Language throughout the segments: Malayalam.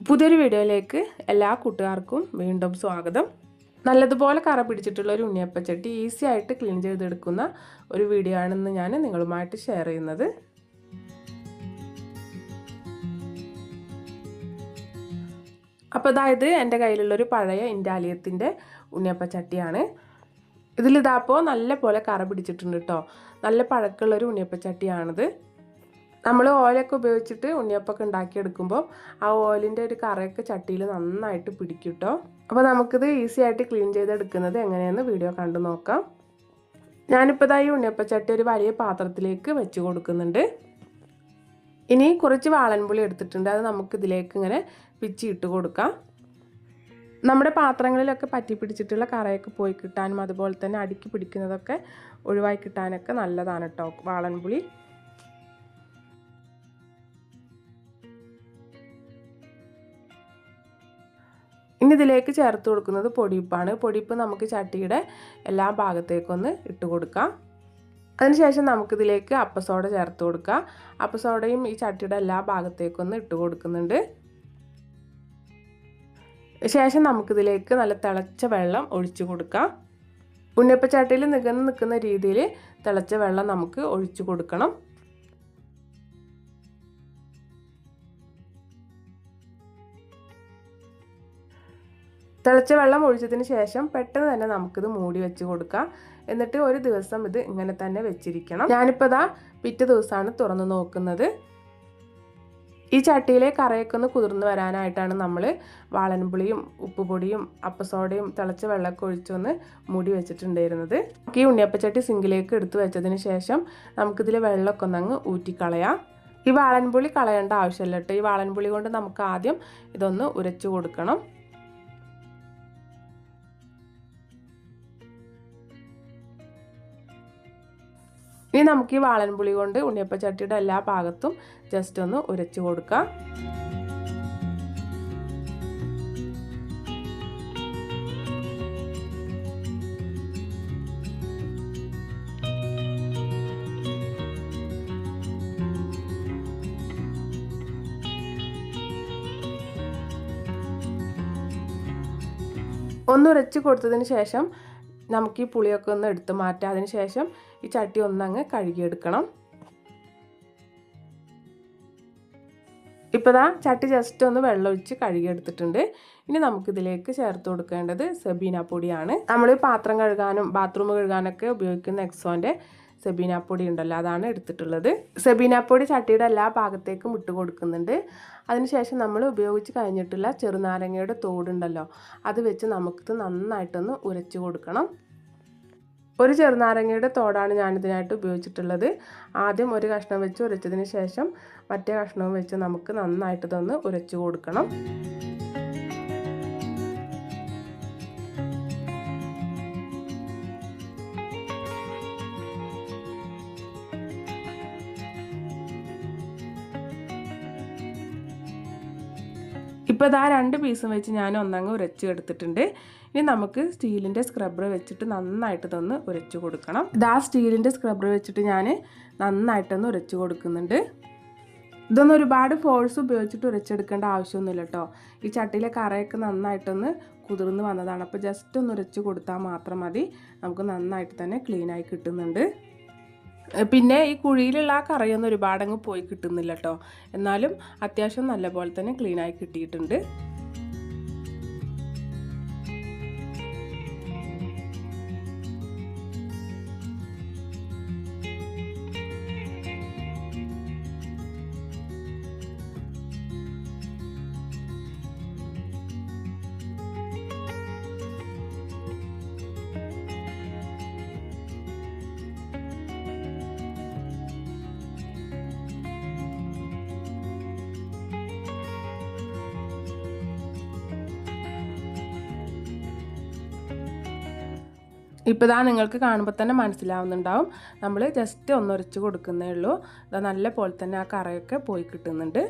പുതിയൊരു വീഡിയോയിലേക്ക് എല്ലാ കൂട്ടുകാർക്കും വീണ്ടും സ്വാഗതം. നല്ലതുപോലെ കറ പിടിച്ചിട്ടുള്ള ഒരു ഉണ്ണിയപ്പച്ചട്ടി ഈസി ആയിട്ട് ക്ലീൻ ചെയ്തെടുക്കുന്ന ഒരു വീഡിയോ ആണെന്ന് ഞാൻ നിങ്ങളുമായിട്ട് ഷെയർ ചെയ്യുന്നത്. അപ്പോൾ അതായത് എൻ്റെ കയ്യിലുള്ളൊരു പഴയ ഇൻഡാലിയത്തിൻ്റെ ഉണ്ണിയപ്പച്ചട്ടിയാണ്. ഇതിലിതാപ്പോൾ നല്ല പോലെ കറ പിടിച്ചിട്ടുണ്ട് കേട്ടോ. നല്ല പഴക്കമുള്ളൊരു ഉണ്ണിയപ്പച്ചട്ടിയാണിത്. നമ്മൾ ഓയിലൊക്കെ ഉപയോഗിച്ചിട്ട് ഉണ്ണിയപ്പമൊക്കെ ഉണ്ടാക്കിയെടുക്കുമ്പോൾ ആ ഓയിലിൻ്റെ ഒരു കറയൊക്കെ ചട്ടിയിൽ നന്നായിട്ട് പിടിക്കും കേട്ടോ. അപ്പോൾ നമുക്കിത് ഈസി ആയിട്ട് ക്ലീൻ ചെയ്തെടുക്കുന്നത് എങ്ങനെയെന്ന് വീഡിയോ കണ്ടു നോക്കാം. ഞാനിപ്പോൾ ഈ ഉണ്ണിയപ്പച്ചട്ടി ഒരു വലിയ പാത്രത്തിലേക്ക് വെച്ച് കൊടുക്കുന്നുണ്ട്. ഇനി കുറച്ച് വാളൻപുളി എടുത്തിട്ടുണ്ട്, അത് നമുക്കിതിലേക്ക് ഇങ്ങനെ പിച്ചിട്ട് കൊടുക്കാം. നമ്മുടെ പാത്രങ്ങളിലൊക്കെ പറ്റി പിടിച്ചിട്ടുള്ള കറയൊക്കെ പോയി കിട്ടാനും അതുപോലെ തന്നെ അടുക്കി പിടിക്കുന്നതൊക്കെ ഒഴിവായി കിട്ടാനൊക്കെ നല്ലതാണ് കേട്ടോ വാളൻപുളി. ഇനി ഇതിലേക്ക് ചേർത്ത് കൊടുക്കുന്നത് പൊടിയുപ്പാണ്. പൊടിയുപ്പ് നമുക്ക് ചട്ടിയുടെ എല്ലാ ഭാഗത്തേക്കൊന്ന് ഇട്ട് കൊടുക്കാം. അതിനുശേഷം നമുക്കിതിലേക്ക് അപ്പസോഡ ചേർത്ത് കൊടുക്കാം. അപ്പസോഡയും ഈ ചട്ടിയുടെ എല്ലാ ഭാഗത്തേക്കൊന്ന് ഇട്ട് കൊടുക്കുന്നുണ്ട്. ശേഷം നമുക്കിതിലേക്ക് നല്ല തിളച്ച വെള്ളം ഒഴിച്ചു കൊടുക്കാം. ഉണ്ണിയപ്പച്ചട്ടിയിൽ നികന്ന് നിൽക്കുന്ന രീതിയിൽ തിളച്ച വെള്ളം നമുക്ക് ഒഴിച്ചു കൊടുക്കണം. തിളച്ച വെള്ളം ഒഴിച്ചതിന് ശേഷം പെട്ടെന്ന് തന്നെ നമുക്കിത് മൂടി വെച്ച് കൊടുക്കാം. എന്നിട്ട് ഒരു ദിവസം ഇത് ഇങ്ങനെ തന്നെ വെച്ചിരിക്കണം. ഞാനിപ്പോൾ പിറ്റേ ദിവസമാണ് തുറന്ന് നോക്കുന്നത്. ഈ ചട്ടിയിലെ കറയൊക്കെ ഒന്ന് കുതിർന്ന് വരാനായിട്ടാണ് നമ്മൾ വാളൻപുളിയും ഉപ്പുപൊടിയും അപ്പസോഡയും തിളച്ച വെള്ളമൊക്കെ ഒഴിച്ചൊന്ന് മൂടി വെച്ചിട്ടുണ്ടായിരുന്നത്. ഈ ഉണ്ണിയപ്പച്ചട്ടി സിങ്കിലേക്ക് എടുത്ത് വെച്ചതിന് ശേഷം നമുക്കിതിൽ വെള്ളമൊക്കെ ഒന്നങ്ങ് ഊറ്റിക്കളയാം. ഈ വാളൻപുളി കളയേണ്ട ആവശ്യമില്ല കേട്ടോ. ഈ വാളൻപുളി കൊണ്ട് നമുക്ക് ആദ്യം ഇതൊന്ന് ഉരച്ചു കൊടുക്കണം. ഇനി നമുക്ക് ഈ വാളൻപുളി കൊണ്ട് ഉണ്ണിയപ്പച്ചട്ടിയുടെ എല്ലാ ഭാഗത്തും ജസ്റ്റ് ഒന്ന് ഉരച്ചു കൊടുക്കാം. ഒന്ന് ഉരച്ച് കൊടുത്തതിന് ശേഷം നമുക്ക് ഈ പുളിയൊക്കെ ഒന്ന് എടുത്ത് മാറ്റാം. അതിന് ശേഷം ഈ ചട്ടി ഒന്നങ്ങ് കഴുകിയെടുക്കണം. ഇപ്പോൾ ചട്ടി ജസ്റ്റ് ഒന്ന് വെള്ളമൊഴിച്ച് കഴുകിയെടുത്തിട്ടുണ്ട്. ഇനി നമുക്കിതിലേക്ക് ചേർത്ത് കൊടുക്കേണ്ടത് സെബീന പൊടിയാണ്. നമ്മൾ പാത്രം കഴുകാനും ബാത്റൂം കഴുകാനൊക്കെ ഉപയോഗിക്കുന്ന എക്സോൻ്റെ സെബീന പൊടി ഉണ്ടല്ലോ, അതാണ് എടുത്തിട്ടുള്ളത്. സെബീന പൊടി ചട്ടിയുടെ എല്ലാ ഭാഗത്തേക്കും ഇട്ട് കൊടുക്കുന്നുണ്ട്. അതിനുശേഷം നമ്മൾ ഉപയോഗിച്ച് കഴിഞ്ഞിട്ടുള്ള ചെറുനാരങ്ങയുടെ തോടുണ്ടല്ലോ, അത് വെച്ച് നമുക്കിത് നന്നായിട്ടൊന്ന് ഉരച്ച് കൊടുക്കണം. ഒരു ചെറുനാരങ്ങയുടെ തോടാണ് ഞാനിതിനായിട്ട് ഉപയോഗിച്ചിട്ടുള്ളത്. ആദ്യം ഒരു കഷ്ണം വെച്ച് ഉരച്ചതിന് ശേഷം മറ്റേ കഷ്ണവും വെച്ച് നമുക്ക് നന്നായിട്ടിതൊന്ന് ഉരച്ച് കൊടുക്കണം. ഇപ്പോൾ 2 പീസും വെച്ച് ഞാൻ ഒന്നങ്ങ് ഉരച്ച് എടുത്തിട്ടുണ്ട്. ഇനി നമുക്ക് സ്റ്റീലിൻ്റെ സ്ക്രബ്ബർ വെച്ചിട്ട് നന്നായിട്ടിതൊന്ന് ഉരച്ച് കൊടുക്കണം. സ്റ്റീലിൻ്റെ സ്ക്രബ്ബർ വെച്ചിട്ട് ഞാൻ നന്നായിട്ടൊന്ന് ഉരച്ച് കൊടുക്കുന്നുണ്ട്. ഇതൊന്നും ഒരുപാട് ഫോഴ്സ് ഉപയോഗിച്ചിട്ട് ഉരച്ചെടുക്കേണ്ട ആവശ്യമൊന്നുമില്ല കേട്ടോ. ഈ ചട്ടിയിലെ കറയൊക്കെ നന്നായിട്ടൊന്ന് കുതിർന്ന് വന്നതാണ്. അപ്പോൾ ജസ്റ്റ് ഒന്ന് ഉരച്ച് കൊടുത്താൽ മാത്രം മതി. നമുക്ക് നന്നായിട്ട് തന്നെ ക്ലീനായി കിട്ടുന്നുണ്ട്. പിന്നെ ഈ കുഴിയിലുള്ള ആ കറയൊന്നും ഒരുപാടങ്ങ് പോയി കിട്ടുന്നില്ല കേട്ടോ. എന്നാലും അത്യാവശ്യം നല്ലപോലെ തന്നെ ക്ലീനായി കിട്ടിയിട്ടുണ്ട്. ഇപ്പോൾ നിങ്ങൾക്ക് കാണുമ്പോൾ തന്നെ മനസ്സിലാവുന്നുണ്ടാവും, നമ്മൾ ജസ്റ്റ് ഒന്ന് ഉരച്ച് കൊടുക്കുന്നേ ഉള്ളൂ. നല്ല പോലെ തന്നെ ആ കറയൊക്കെ പോയി കിട്ടുന്നുണ്ട്.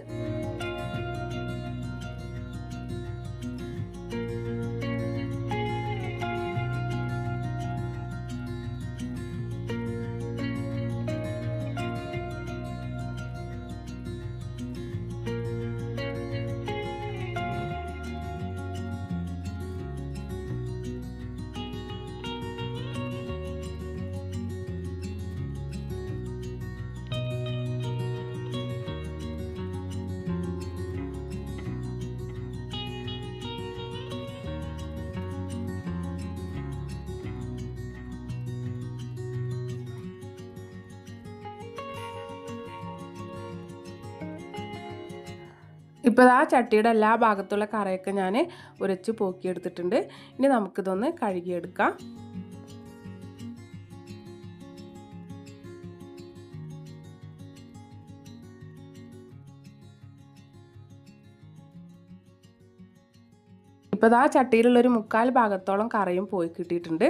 ഇപ്പോൾ ആ ചട്ടിയുടെ എല്ലാ ഭാഗത്തുള്ള കറയൊക്കെ ഞാൻ ഉരച്ച് പോക്കിയെടുത്തിട്ടുണ്ട്. ഇനി നമുക്കിതൊന്ന് കഴുകിയെടുക്കാം. ഇപ്പോൾ ആ ചട്ടിയിലുള്ളൊരു 3/4 ഭാഗത്തോളം കറയും പോയി കിട്ടിയിട്ടുണ്ട്.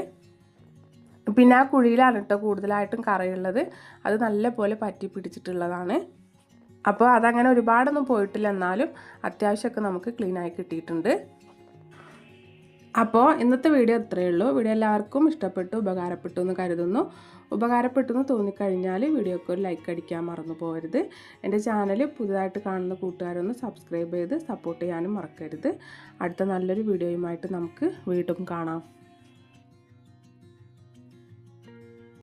പിന്നെ ആ കുഴിയിലാണ് കേട്ടോ കൂടുതലായിട്ടും കറയുള്ളത്. അത് നല്ലപോലെ പറ്റി പിടിച്ചിട്ടുള്ളതാണ്. അപ്പോൾ അതങ്ങനെ ഒരുപാടൊന്നും പോയിട്ടില്ല, എന്നാലും അത്യാവശ്യമൊക്കെ നമുക്ക് ക്ലീനായി കിട്ടിയിട്ടുണ്ട്. അപ്പോൾ ഇന്നത്തെ വീഡിയോ ഇത്രയേ ഉള്ളൂ. വീഡിയോ എല്ലാവർക്കും ഇഷ്ടപ്പെട്ടു, ഉപകാരപ്പെട്ടു എന്ന് കരുതുന്നു. ഉപകാരപ്പെട്ടു എന്ന് തോന്നിക്കഴിഞ്ഞാൽ വീഡിയോക്ക് ഒരു ലൈക്ക് അടിക്കാൻ മറന്നു പോകരുത്. എൻ്റെ ചാനൽ പുതുതായിട്ട് കാണുന്ന കൂട്ടുകാരൊന്ന് സബ്സ്ക്രൈബ് ചെയ്ത് സപ്പോർട്ട് ചെയ്യാനും മറക്കരുത്. അടുത്ത നല്ലൊരു വീഡിയോയുമായിട്ട് നമുക്ക് വീണ്ടും കാണാം.